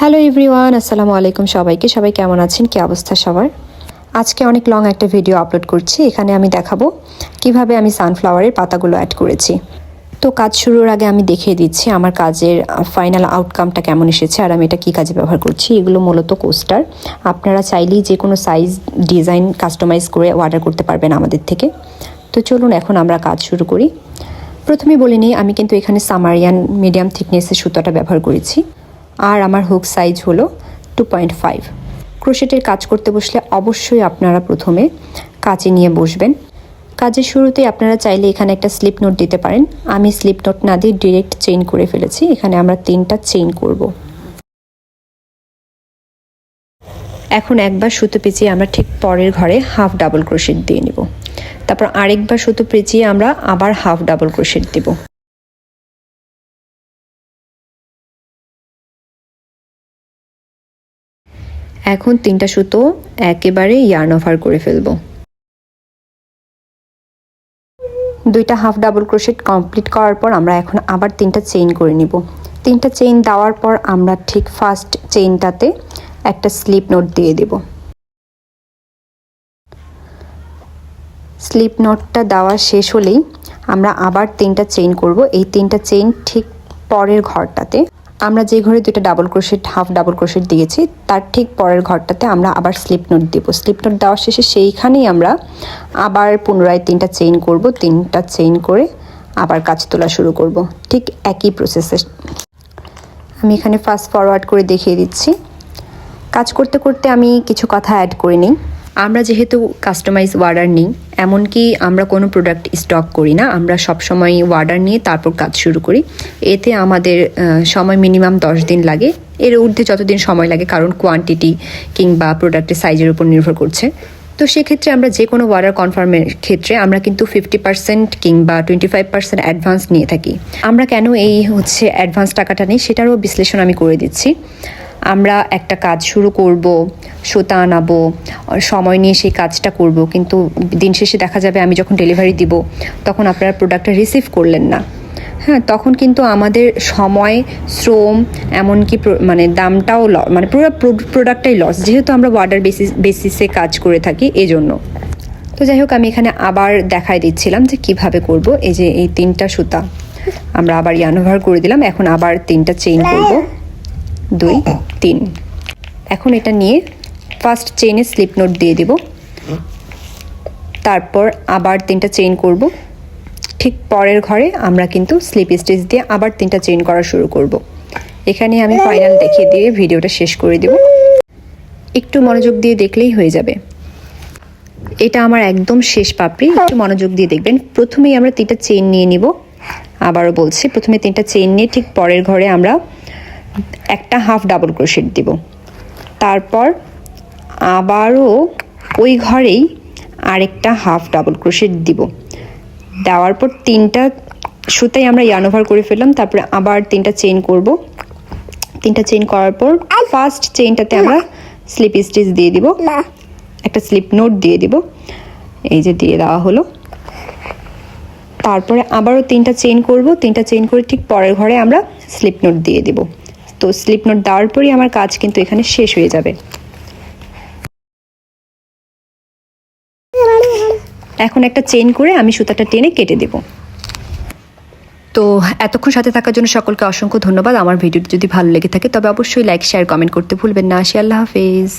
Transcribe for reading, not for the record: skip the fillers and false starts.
Hello everyone, আসসালামু আলাইকুম সবাইকে। সবাই কেমন আছেন, কী অবস্থা সবার? আজকে অনেক লং একটা ভিডিও আপলোড করছি। এখানে আমি দেখাবো কিভাবে আমি সানফ্লাওয়ারের পাতাগুলো অ্যাড করেছি। তো কাজ শুরুর আগে আমি দেখিয়ে দিচ্ছি আমার কাজের ফাইনাল আউটকামটা কেমন এসেছে আর আমি এটা কী কাজে ব্যবহার করছি। এগুলো মূলত কোস্টার। আপনারা চাইলেই যে কোনো সাইজ ডিজাইন কাস্টমাইজ করে অর্ডার করতে পারবেন আমাদের থেকে। তো চলুন এখন আমরা কাজ শুরু করি। প্রথমে বলে নিই, আমি কিন্তু এখানে সামারিয়ান মিডিয়াম থিকনেসের সুতোটা ব্যবহার করেছি আর আমার হুক সাইজ হলো 2.5। ক্রোশেটের কাজ করতে বসলে অবশ্যই আপনারা প্রথমে কাঁচি নিয়ে বসবেন। কাজের শুরুতেই আপনারা চাইলে এখানে একটা স্লিপ নোট দিতে পারেন। আমি স্লিপ নোট না দিয়ে ডিরেক্ট চেইন করে ফেলেছি। এখানে আমরা 3টা চেইন করব। এখন একবার সুতো পেঁচিয়ে আমরা ঠিক পরের ঘরে হাফ ডাবল ক্রোশেট দিয়ে নিব। তারপর আরেকবার সুতো পেঁচিয়ে আমরা আবার হাফ ডাবল ক্রোশেট দেব। এখন 3টা সুতো একেবারে ইয়ার্ন ওভার করে ফেলবো। 2টা হাফ ডাবল ক্রোশেট কমপ্লিট করার পর আমরা এখন আবার 3টা চেইন করে নিব। 3টা চেইন দেওয়ার পর আমরা ঠিক ফার্স্ট চেইনটাতে একটা স্লিপ নোট দিয়ে দেব। স্লিপ নোটটা দেওয়া শেষ হলেই আমরা আবার 3টা চেইন করব। এই 3টা চেইন ঠিক পরের ঘরটাতে, আমরা যে ঘরে 2টা double crochet half double crochet দিয়েছি তার ঠিক পরের ঘরটাতে আমরা আবার স্লিপ নোট দেব। স্লিপ নোট দেওয়ার শেষে সেইখানেই আমরা আবার পুনরায় 3টা চেইন করব। 3টা চেইন করে আবার কাজ তোলা শুরু করব, ঠিক একই প্রসেসে। আমি এখানে ফাস্ট ফরওয়ার্ড করে দেখিয়ে দিচ্ছি। কাজ করতে করতে আমি কিছু কথা অ্যাড করে নিই। আমরা যেহেতু কাস্টমাইজ অর্ডার নিই, এমনকি আমরা কোনো প্রোডাক্ট স্টক করি না, আমরা সবসময় অর্ডার নিয়ে তারপর কাজ শুরু করি। এতে আমাদের সময় মিনিমাম 10 দিন লাগে, এর ঊর্ধ্বে যতদিন সময় লাগে, কারণ কোয়ান্টিটি কিংবা প্রোডাক্টের সাইজের উপর নির্ভর করছে। তো সেক্ষেত্রে আমরা যে কোনো অর্ডার কনফার্মের ক্ষেত্রে আমরা কিন্তু 50% কিংবা 25% অ্যাডভান্স নিয়ে থাকি। আমরা কেন এই অ্যাডভান্স টাকাটা নিই সেটারও বিশ্লেষণ আমি করে দিচ্ছি। আমরা একটা কাজ শুরু করব, সুতা আনাবো, সময় নিয়ে সেই কাজটা করব, কিন্তু দিন শেষে দেখা যাবে আমি যখন ডেলিভারি দিব তখন আপনারা প্রোডাক্টটা রিসিভ করলেন না। হ্যাঁ, তখন কিন্তু আমাদের সময়, শ্রম, এমনকি দামটাও পুরো প্রোডাক্টটাই লস, যেহেতু আমরা অর্ডার বেসিসে কাজ করে থাকি এজন্য। তো যাই হোক, আমি এখানে আবার দেখাই দিচ্ছিলাম যে কিভাবে করব। এই যে এই 3টা সুতা আমরা আবার ইয়ার্ন ওভার করে দিলাম। এখন আবার 3টা চেইন করব, 2, 3। এখন এটা নিয়ে ফার্স্ট চেইনে স্লিপ নোট দিয়ে দিব। তারপর আবার 3টা চেইন করব। ঠিক পরের ঘরে আমরা কিন্তু স্লিপ স্টিচ দিয়ে আবার 3টা চেইন করা শুরু করব। এখানে আমি ফাইনাল দেখিয়ে দিয়ে ভিডিওটা শেষ করে দেব। একটু মনোযোগ দিয়ে দেখলেই হয়ে যাবে। এটা আমার একদম শেষ পাপড়ি, একটু মনোযোগ দিয়ে দেখবেন। প্রথমেই আমরা 3টা চেইন নিয়ে নিব। আবারও বলছি, প্রথমে 3টা চেইন নিয়ে ঠিক পরের ঘরে আমরা একটা হাফ ডাবল ক্রোশেট দিব। তারপর আবারও ওই ঘরেই আরেকটা হাফ ডাবল ক্রোশেট দিব। দেওয়ার পর 3টা সুতাই আমরা ইয়ার্ন ওভার করে ফেললাম। তারপরে আবার 3টা চেইন করব। 3টা চেইন করার পর ফার্স্ট চেইনটাতে আমরা স্লিপ স্টিচ দিয়ে দিব, একটা স্লিপ নোট দিয়ে দিব। এই যে দিয়ে দেওয়া হলো। তারপরে আবারও 3টা চেইন করব। 3টা চেইন করে ঠিক পরের ঘরে আমরা স্লিপ নোট দিয়ে দিব। তো স্লিপ নোট দেওয়ার পরই আমার কাজ কিন্তু এখানে শেষ হয়ে যাবে। এখন একটা চেইন করে আমি সুতাটা টেনে কেটে দেব। তো এতক্ষণ সাথে থাকার জন্য সকলকে অসংখ্য ধন্যবাদ। আমার ভিডিওটি যদি ভালো লেগে থাকে তবে অবশ্যই লাইক, শেয়ার, কমেন্ট করতে ভুলবেন না। আল্লাহ হাফেজ।